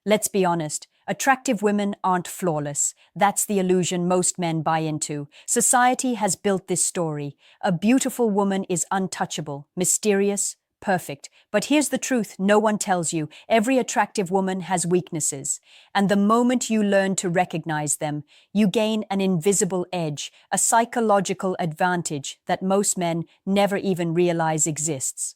Let's be honest, attractive women aren't flawless. That's the illusion most men buy into. Society has built this story. A beautiful woman is untouchable, mysterious, perfect. But here's the truth no one tells you. Every attractive woman has weaknesses. And the moment you learn to recognize them, you gain an invisible edge, a psychological advantage that most men never even realize exists.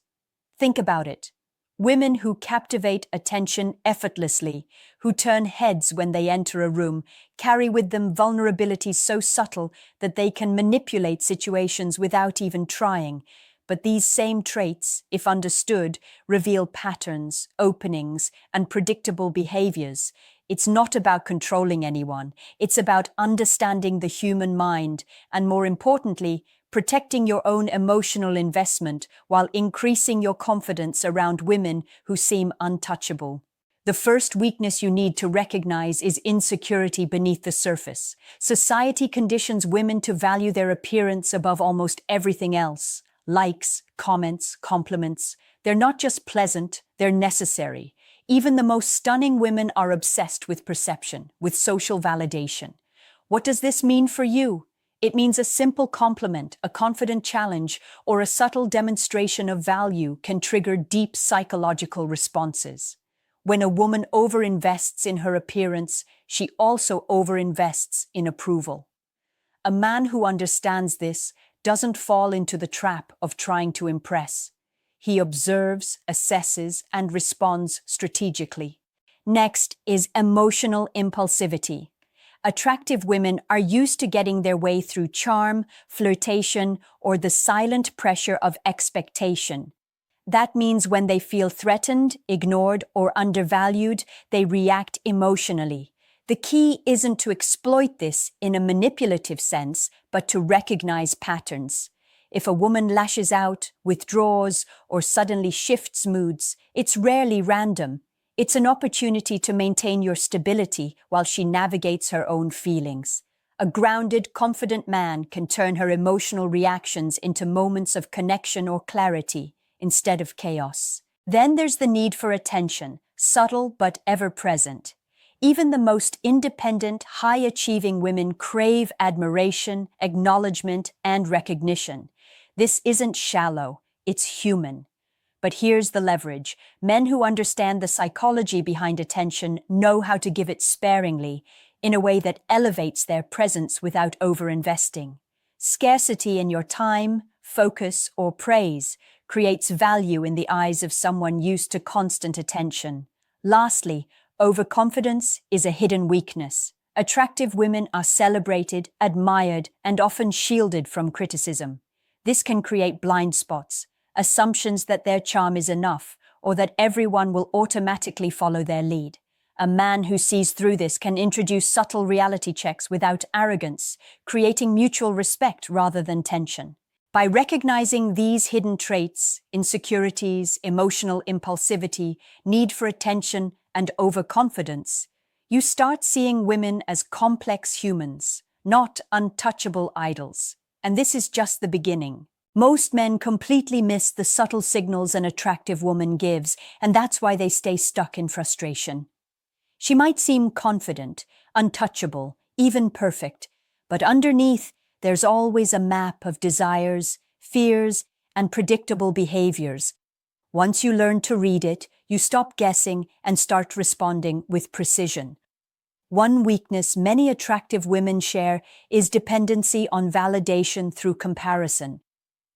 Think about it. Women who captivate attention effortlessly, who turn heads when they enter a room, carry with them vulnerabilities so subtle that they can manipulate situations without even trying. But these same traits, if understood, reveal patterns, openings, and predictable behaviors. It's not about controlling anyone. It's about understanding the human mind and, more importantly, protecting your own emotional investment while increasing your confidence around women who seem untouchable. The first weakness you need to recognize is insecurity beneath the surface. Society conditions women to value their appearance above almost everything else. Likes, comments, compliments. They're not just pleasant, they're necessary. Even the most stunning women are obsessed with perception, with social validation. What does this mean for you? It means a simple compliment, a confident challenge, or a subtle demonstration of value can trigger deep psychological responses. When a woman overinvests in her appearance, she also overinvests in approval. A man who understands this doesn't fall into the trap of trying to impress. He observes, assesses, and responds strategically. Next is emotional impulsivity. Attractive women are used to getting their way through charm, flirtation, or the silent pressure of expectation. That means when they feel threatened, ignored, or undervalued, they react emotionally. The key isn't to exploit this in a manipulative sense, but to recognize patterns. If a woman lashes out, withdraws, or suddenly shifts moods, it's rarely random. It's an opportunity to maintain your stability while she navigates her own feelings. A grounded, confident man can turn her emotional reactions into moments of connection or clarity instead of chaos. Then there's the need for attention, subtle but ever-present. Even the most independent, high-achieving women crave admiration, acknowledgement, and recognition. This isn't shallow, it's human. But here's the leverage. Men who understand the psychology behind attention know how to give it sparingly, in a way that elevates their presence without overinvesting. Scarcity in your time, focus, or praise creates value in the eyes of someone used to constant attention. Lastly, overconfidence is a hidden weakness. Attractive women are celebrated, admired, and often shielded from criticism. This can create blind spots, assumptions that their charm is enough, or that everyone will automatically follow their lead. A man who sees through this can introduce subtle reality checks without arrogance, creating mutual respect rather than tension. By recognizing these hidden traits, insecurities, emotional impulsivity, need for attention, and overconfidence, you start seeing women as complex humans, not untouchable idols. And this is just the beginning. Most men completely miss the subtle signals an attractive woman gives, and that's why they stay stuck in frustration. She might seem confident, untouchable, even perfect, but underneath, there's always a map of desires, fears, and predictable behaviors. Once you learn to read it, you stop guessing and start responding with precision. One weakness many attractive women share is dependency on validation through comparison.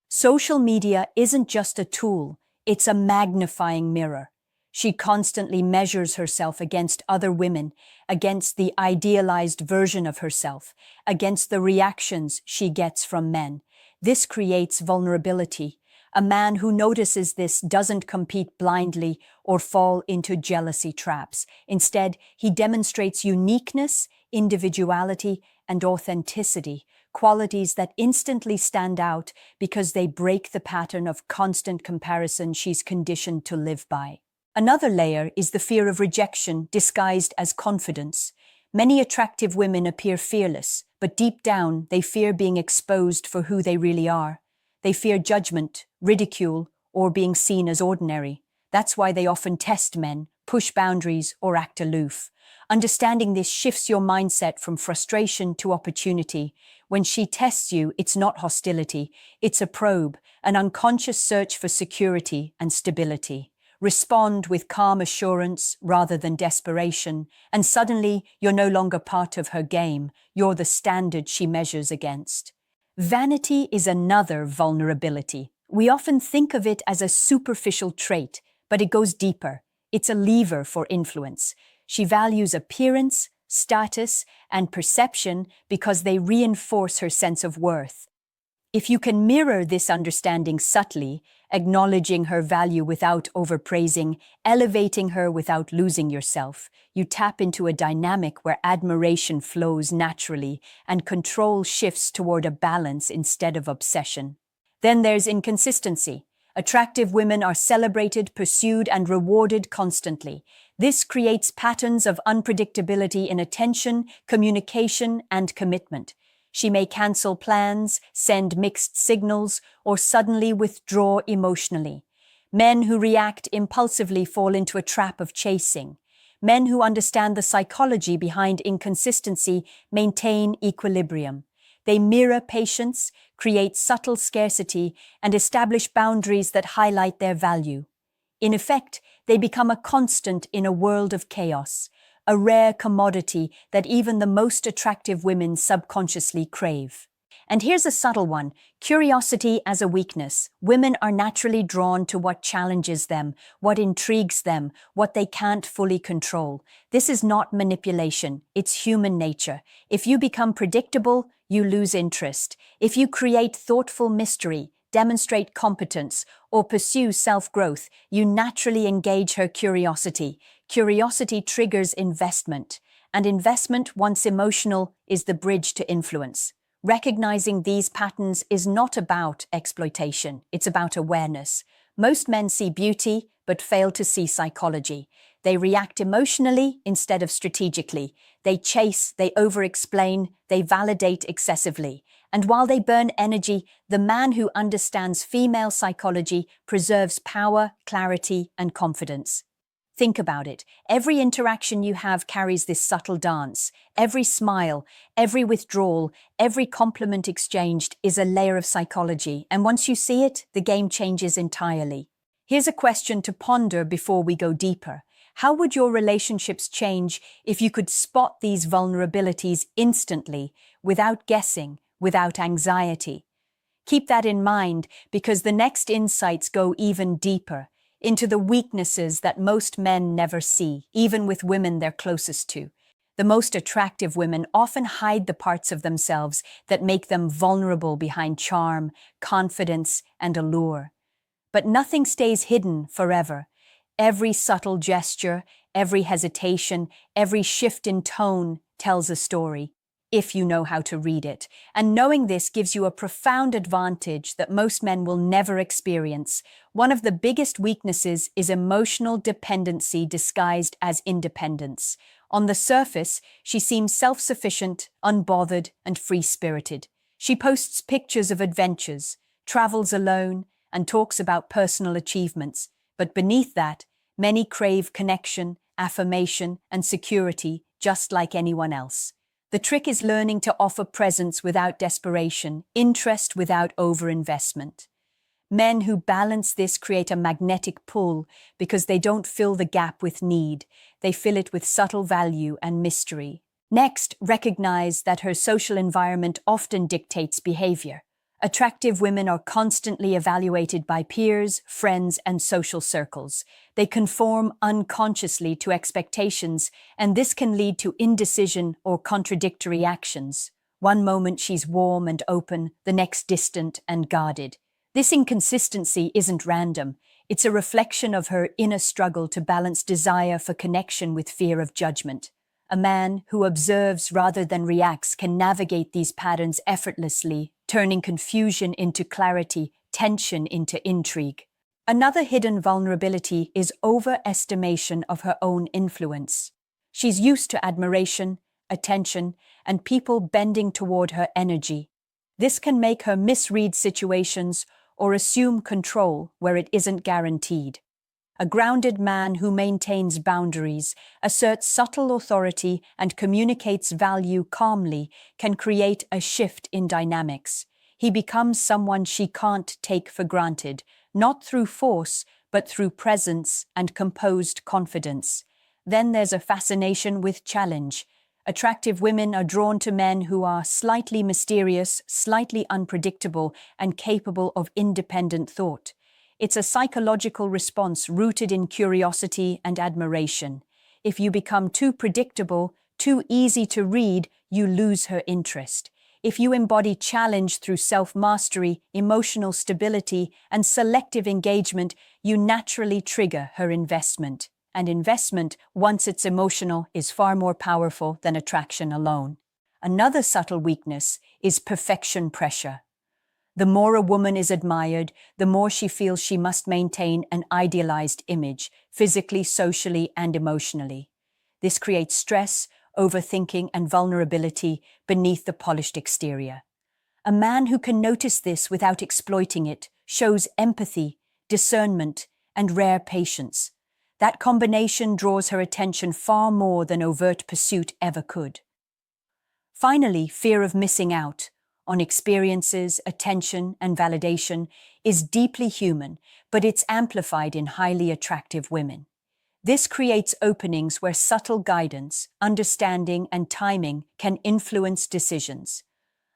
Social media isn't just a tool, it's a magnifying mirror. She constantly measures herself against other women, against the idealized version of herself, against the reactions she gets from men. This creates vulnerability. A man who notices this doesn't compete blindly or fall into jealousy traps. Instead, he demonstrates uniqueness, individuality, and authenticity, qualities that instantly stand out because they break the pattern of constant comparison she's conditioned to live by. Another layer is the fear of rejection disguised as confidence. Many attractive women appear fearless, but deep down they fear being exposed for who they really are. They fear judgment, ridicule, or being seen as ordinary. That's why they often test men, push boundaries, or act aloof. Understanding this shifts your mindset from frustration to opportunity. When she tests you, it's not hostility, it's a probe, an unconscious search for security and stability. Respond with calm assurance rather than desperation, and suddenly you're no longer part of her game, you're the standard she measures against. Vanity is another vulnerability. We often think of it as a superficial trait, but it goes deeper. It's a lever for influence. She values appearance, status, and perception because they reinforce her sense of worth. If you can mirror this understanding subtly, acknowledging her value without overpraising, elevating her without losing yourself, you tap into a dynamic where admiration flows naturally and control shifts toward a balance instead of obsession. Then there's inconsistency. Attractive women are celebrated, pursued, and rewarded constantly. This creates patterns of unpredictability in attention, communication, and commitment. She may cancel plans, send mixed signals, or suddenly withdraw emotionally. Men who react impulsively fall into a trap of chasing. Men who understand the psychology behind inconsistency maintain equilibrium. They mirror patience, create subtle scarcity, and establish boundaries that highlight their value. In effect, they become a constant in a world of chaos, a rare commodity that even the most attractive women subconsciously crave. And here's a subtle one: curiosity as a weakness. Women are naturally drawn to what challenges them, what intrigues them, what they can't fully control. This is not manipulation, it's human nature. If you become predictable, you lose interest. If you create thoughtful mystery, demonstrate competence, or pursue self-growth, you naturally engage her curiosity. Curiosity triggers investment, and investment, once emotional, is the bridge to influence. Recognizing these patterns is not about exploitation, it's about awareness. Most men see beauty, but fail to see psychology. They react emotionally instead of strategically. They chase, they over-explain, they validate excessively. And while they burn energy, the man who understands female psychology preserves power, clarity, and confidence. Think about it. Every interaction you have carries this subtle dance. Every smile, every withdrawal, every compliment exchanged is a layer of psychology. And once you see it, the game changes entirely. Here's a question to ponder before we go deeper. How would your relationships change if you could spot these vulnerabilities instantly, without guessing, without anxiety? Keep that in mind, because the next insights go even deeper, into the weaknesses that most men never see, even with women they're closest to. The most attractive women often hide the parts of themselves that make them vulnerable behind charm, confidence, and allure. But nothing stays hidden forever. Every subtle gesture, every hesitation, every shift in tone tells a story, if you know how to read it. And knowing this gives you a profound advantage that most men will never experience. One of the biggest weaknesses is emotional dependency disguised as independence. On the surface, she seems self-sufficient, unbothered, and free-spirited. She posts pictures of adventures, travels alone, and talks about personal achievements. But beneath that, many crave connection, affirmation, and security, just like anyone else. The trick is learning to offer presence without desperation, interest without overinvestment. Men who balance this create a magnetic pull because they don't fill the gap with need, they fill it with subtle value and mystery. Next, recognize that her social environment often dictates behavior. Attractive women are constantly evaluated by peers, friends, and social circles. They conform unconsciously to expectations, and this can lead to indecision or contradictory actions. One moment she's warm and open, the next distant and guarded. This inconsistency isn't random. It's a reflection of her inner struggle to balance desire for connection with fear of judgment. A man who observes rather than reacts can navigate these patterns effortlessly, turning confusion into clarity, tension into intrigue. Another hidden vulnerability is overestimation of her own influence. She's used to admiration, attention, and people bending toward her energy. This can make her misread situations or assume control where it isn't guaranteed. A grounded man who maintains boundaries, asserts subtle authority, and communicates value calmly can create a shift in dynamics. He becomes someone she can't take for granted, not through force, but through presence and composed confidence. Then there's a fascination with challenge. Attractive women are drawn to men who are slightly mysterious, slightly unpredictable, and capable of independent thought. It's a psychological response rooted in curiosity and admiration. If you become too predictable, too easy to read, you lose her interest. If you embody challenge through self-mastery, emotional stability, and selective engagement, you naturally trigger her investment. And investment, once it's emotional, is far more powerful than attraction alone. Another subtle weakness is perfection pressure. The more a woman is admired, the more she feels she must maintain an idealized image, physically, socially, and emotionally. This creates stress, overthinking, and vulnerability beneath the polished exterior. A man who can notice this without exploiting it shows empathy, discernment, and rare patience. That combination draws her attention far more than overt pursuit ever could. Finally, fear of missing out on experiences, attention, and validation is deeply human, but it's amplified in highly attractive women. This creates openings where subtle guidance, understanding, and timing can influence decisions.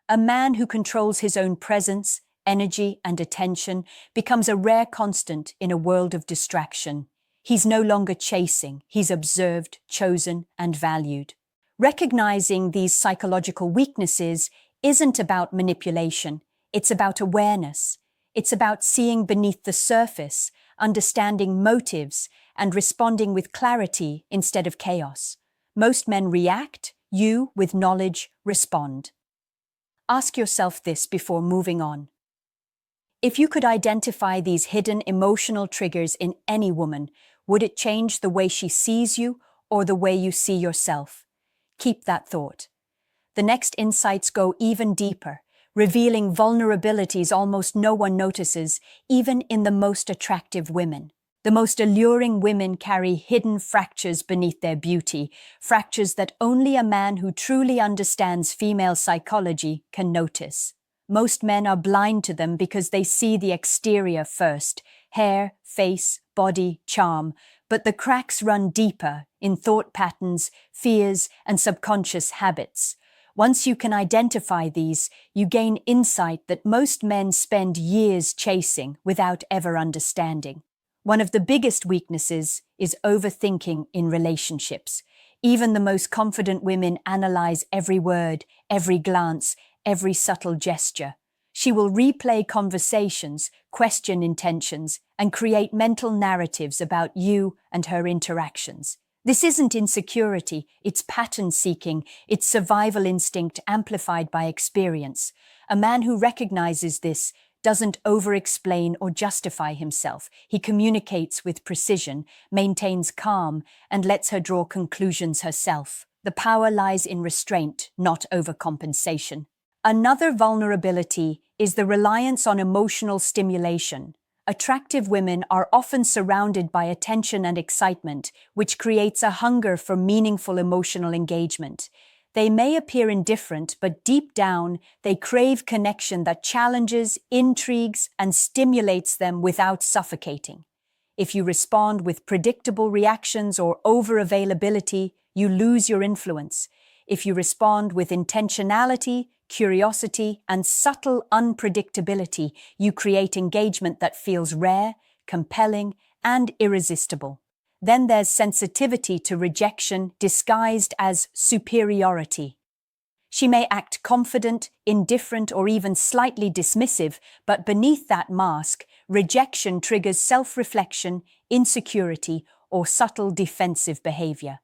A man who controls his own presence, energy, and attention becomes a rare constant in a world of distraction. He's no longer chasing, he's observed, chosen, and valued. Recognizing these psychological weaknesses isn't about manipulation, it's about awareness. It's about seeing beneath the surface, understanding motives, and responding with clarity instead of chaos. Most men react, you, with knowledge, respond. Ask yourself this before moving on. If you could identify these hidden emotional triggers in any woman, would it change the way she sees you or the way you see yourself? Keep that thought. The next insights go even deeper, revealing vulnerabilities almost no one notices, even in the most attractive women. The most alluring women carry hidden fractures beneath their beauty, fractures that only a man who truly understands female psychology can notice. Most men are blind to them because they see the exterior first: hair, face, body, charm, but the cracks run deeper in thought patterns, fears, and subconscious habits. Once you can identify these, you gain insight that most men spend years chasing without ever understanding. One of the biggest weaknesses is overthinking in relationships. Even the most confident women analyze every word, every glance, every subtle gesture. She will replay conversations, question intentions, and create mental narratives about you and her interactions. This isn't insecurity, it's pattern seeking, it's survival instinct amplified by experience. A man who recognizes this doesn't over-explain or justify himself. He communicates with precision, maintains calm, and lets her draw conclusions herself. The power lies in restraint, not overcompensation. Another vulnerability is the reliance on emotional stimulation. Attractive women are often surrounded by attention and excitement, which creates a hunger for meaningful emotional engagement. They may appear indifferent, but deep down, they crave connection that challenges, intrigues, and stimulates them without suffocating. If you respond with predictable reactions or over-availability, you lose your influence. If you respond with intentionality, curiosity, and subtle unpredictability, you create engagement that feels rare, compelling, and irresistible. Then there's sensitivity to rejection disguised as superiority. She may act confident, indifferent, or even slightly dismissive, but beneath that mask, rejection triggers self-reflection, insecurity, or subtle defensive behavior.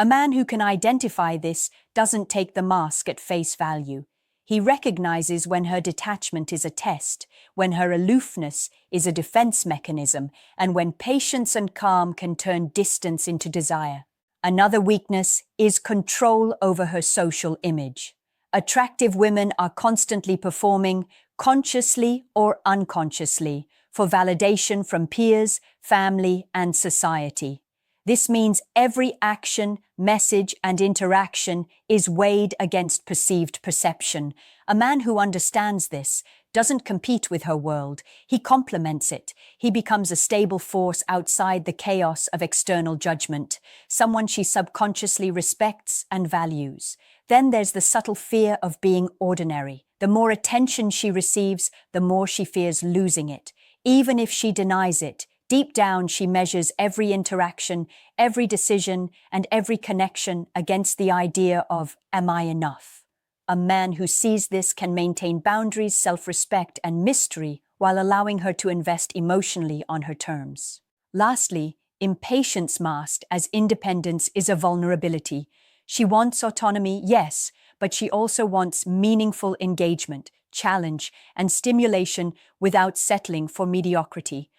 A man who can identify this doesn't take the mask at face value. He recognizes when her detachment is a test, when her aloofness is a defense mechanism, and when patience and calm can turn distance into desire. Another weakness is control over her social image. Attractive women are constantly performing, consciously or unconsciously, for validation from peers, family, and society. This means every action, message, and interaction is weighed against perceived perception. A man who understands this doesn't compete with her world, he complements it. He becomes a stable force outside the chaos of external judgment, someone she subconsciously respects and values. Then there's the subtle fear of being ordinary. The more attention she receives, the more she fears losing it. Even if she denies it, deep down she measures every interaction, every decision, and every connection against the idea of, am I enough? A man who sees this can maintain boundaries, self-respect, and mystery while allowing her to invest emotionally on her terms. Lastly, impatience masked as independence is a vulnerability. She wants autonomy, yes, but she also wants meaningful engagement, challenge, and stimulation without settling for mediocrity.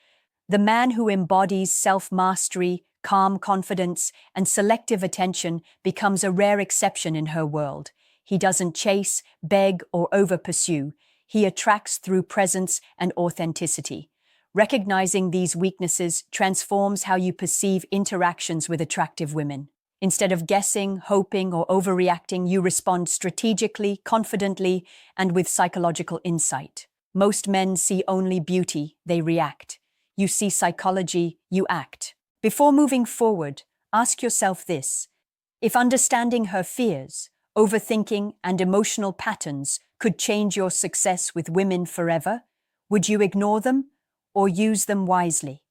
The man who embodies self-mastery, calm confidence, and selective attention becomes a rare exception in her world. He doesn't chase, beg, or over-pursue. He attracts through presence and authenticity. Recognizing these weaknesses transforms how you perceive interactions with attractive women. Instead of guessing, hoping, or overreacting, you respond strategically, confidently, and with psychological insight. Most men see only beauty, they react. You see psychology, you act. Before moving forward, ask yourself this. If understanding her fears, overthinking, and emotional patterns could change your success with women forever, would you ignore them or use them wisely?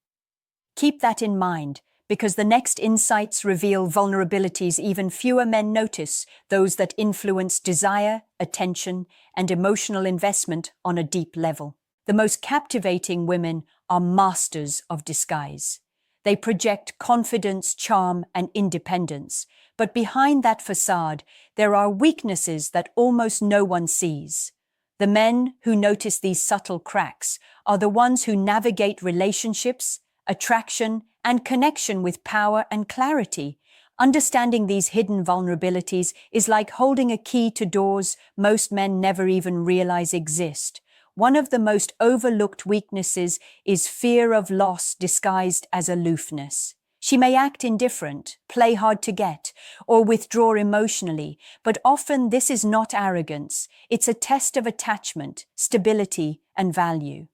Keep that in mind, because the next insights reveal vulnerabilities even fewer men notice, those that influence desire, attention, and emotional investment on a deep level. The most captivating women are masters of disguise. They project confidence, charm, and independence, but behind that facade, there are weaknesses that almost no one sees. The men who notice these subtle cracks are the ones who navigate relationships, attraction, and connection with power and clarity. Understanding these hidden vulnerabilities is like holding a key to doors most men never even realize exist. One of the most overlooked weaknesses is fear of loss disguised as aloofness. She may act indifferent, play hard to get, or withdraw emotionally, but often this is not arrogance. It's a test of attachment, stability, and value.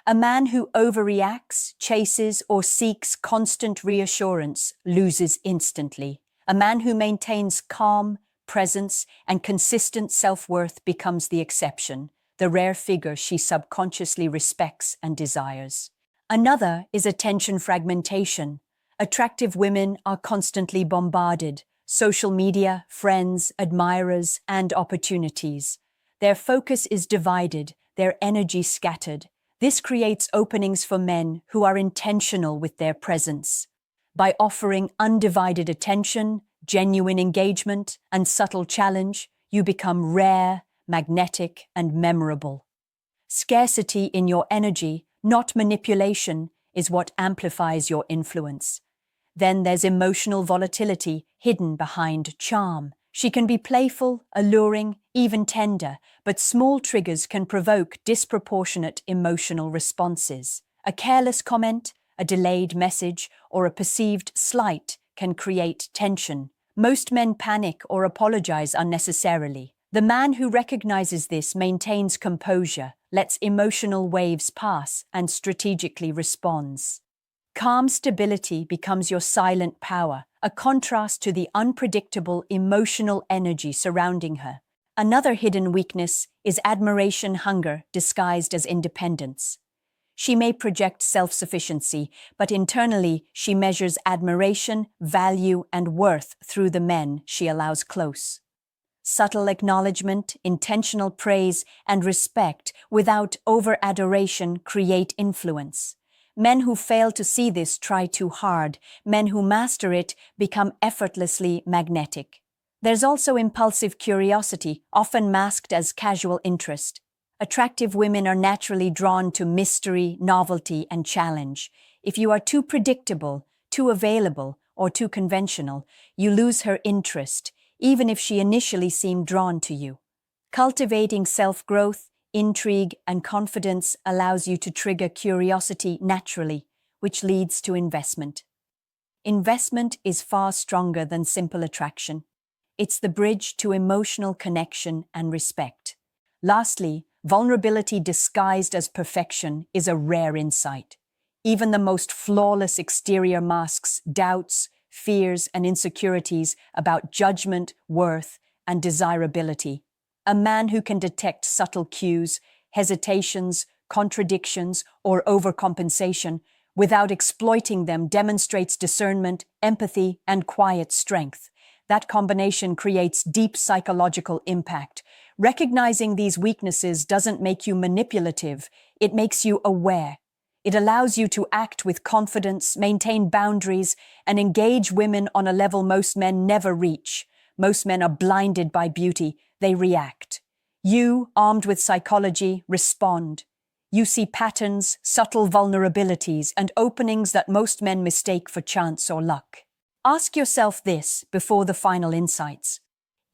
A man who overreacts, chases, or seeks constant reassurance loses instantly. A man who maintains calm, presence, and consistent self-worth becomes the exception, the rare figure she subconsciously respects and desires. Another is attention fragmentation. Attractive women are constantly bombarded. Social media, friends, admirers, and opportunities. Their focus is divided, their energy scattered. This creates openings for men who are intentional with their presence. By offering undivided attention, genuine engagement, and subtle challenge, you become rare, magnetic, and memorable. Scarcity in your energy, not manipulation, is what amplifies your influence. Then there's emotional volatility hidden behind charm. She can be playful, alluring, even tender, but small triggers can provoke disproportionate emotional responses. A careless comment, a delayed message, or a perceived slight can create tension. Most men panic or apologize unnecessarily. The man who recognizes this maintains composure, lets emotional waves pass, and strategically responds. Calm stability becomes your silent power, a contrast to the unpredictable emotional energy surrounding her. Another hidden weakness is admiration hunger disguised as independence. She may project self-sufficiency, but internally she measures admiration, value, and worth through the men she allows close. Subtle acknowledgement, intentional praise, and respect without over-adoration create influence. Men who fail to see this try too hard. Men who master it become effortlessly magnetic. There's also impulsive curiosity, often masked as casual interest. Attractive women are naturally drawn to mystery, novelty, and challenge. If you are too predictable, too available, or too conventional, you lose her interest, even if she initially seemed drawn to you. Cultivating self-growth, intrigue, and confidence allows you to trigger curiosity naturally, which leads to investment. Investment is far stronger than simple attraction. It's the bridge to emotional connection and respect. Lastly, vulnerability disguised as perfection is a rare insight. Even the most flawless exterior masks doubts, fears, and insecurities about judgment, worth, and desirability. A man who can detect subtle cues, hesitations, contradictions, or overcompensation without exploiting them demonstrates discernment, empathy, and quiet strength. That combination creates deep psychological impact. Recognizing these weaknesses doesn't make you manipulative, it makes you aware. It allows you to act with confidence, maintain boundaries, and engage women on a level most men never reach. Most men are blinded by beauty, they react. You, armed with psychology, respond. You see patterns, subtle vulnerabilities, and openings that most men mistake for chance or luck. Ask yourself this before the final insights.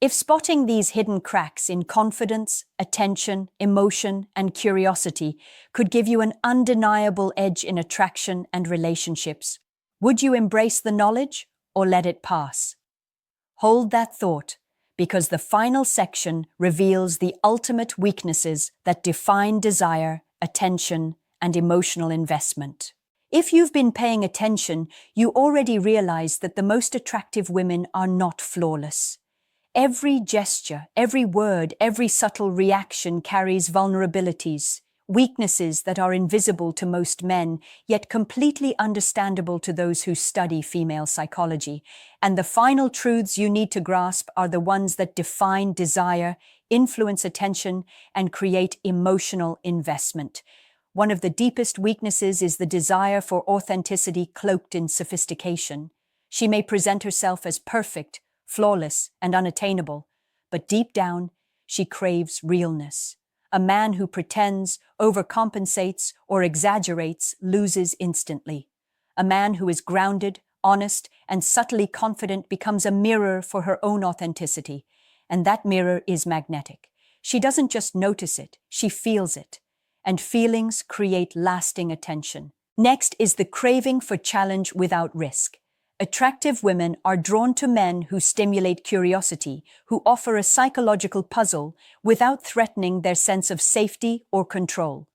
If spotting these hidden cracks in confidence, attention, emotion, and curiosity could give you an undeniable edge in attraction and relationships, would you embrace the knowledge or let it pass? Hold that thought, because the final section reveals the ultimate weaknesses that define desire, attention, and emotional investment. If you've been paying attention, you already realize that the most attractive women are not flawless. Every gesture, every word, every subtle reaction carries vulnerabilities, weaknesses that are invisible to most men, yet completely understandable to those who study female psychology. And the final truths you need to grasp are the ones that define desire, influence attention, and create emotional investment. One of the deepest weaknesses is the desire for authenticity cloaked in sophistication. She may present herself as perfect, flawless, and unattainable, but deep down, she craves realness. A man who pretends, overcompensates, or exaggerates loses instantly. A man who is grounded, honest, and subtly confident becomes a mirror for her own authenticity, and that mirror is magnetic. She doesn't just notice it, she feels it. And feelings create lasting attention. Next is the craving for challenge without risk. Attractive women are drawn to men who stimulate curiosity, who offer a psychological puzzle without threatening their sense of safety or control.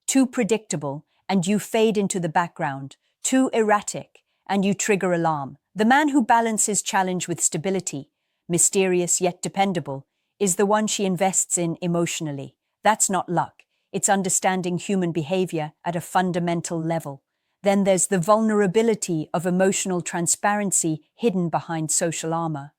Too predictable, and you fade into the background. Too erratic, and you trigger alarm. The man who balances challenge with stability, mysterious yet dependable, is the one she invests in emotionally. That's not luck. It's understanding human behavior at a fundamental level. Then there's the vulnerability of emotional transparency hidden behind social armor.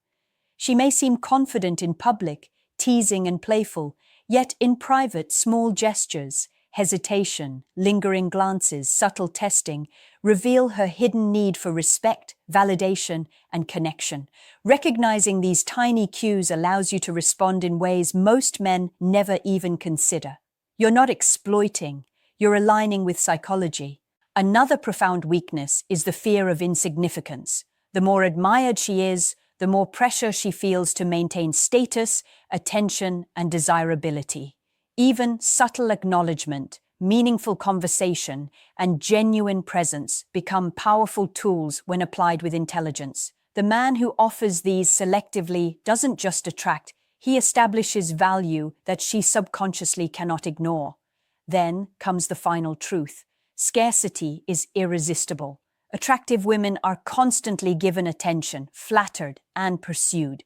She may seem confident in public, teasing and playful, yet in private, small gestures, hesitation, lingering glances, subtle testing, reveal her hidden need for respect, validation, and connection. Recognizing these tiny cues allows you to respond in ways most men never even consider. You're not exploiting, you're aligning with psychology. Another profound weakness is the fear of insignificance. The more admired she is, the more pressure she feels to maintain status, attention, and desirability. Even subtle acknowledgement, meaningful conversation, and genuine presence become powerful tools when applied with intelligence. The man who offers these selectively doesn't just attract, he establishes value that she subconsciously cannot ignore. Then comes the final truth. Scarcity is irresistible. Attractive women are constantly given attention, flattered, and pursued.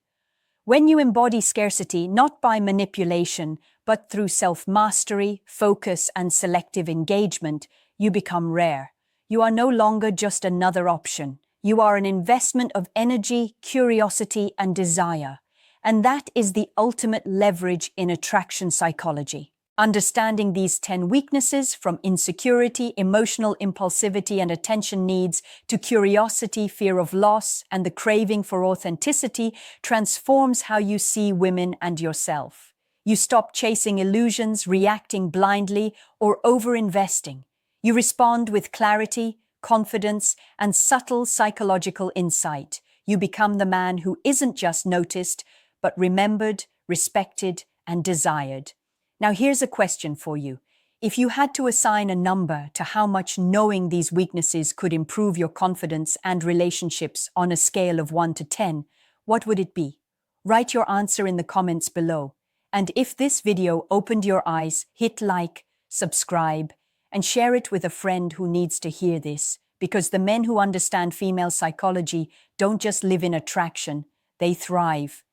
When you embody scarcity, not by manipulation, but through self-mastery, focus, and selective engagement, you become rare. You are no longer just another option. You are an investment of energy, curiosity, and desire. And that is the ultimate leverage in attraction psychology. Understanding these 10 weaknesses, from insecurity, emotional impulsivity, and attention needs, to curiosity, fear of loss, and the craving for authenticity, transforms how you see women and yourself. You stop chasing illusions, reacting blindly, or over-investing. You respond with clarity, confidence, and subtle psychological insight. You become the man who isn't just noticed, but remembered, respected, and desired. Now, here's a question for you. If you had to assign a number to how much knowing these weaknesses could improve your confidence and relationships on a scale of 1 to 10, what would it be? Write your answer in the comments below. And if this video opened your eyes, hit like, subscribe, and share it with a friend who needs to hear this, because the men who understand female psychology don't just live in attraction, they thrive.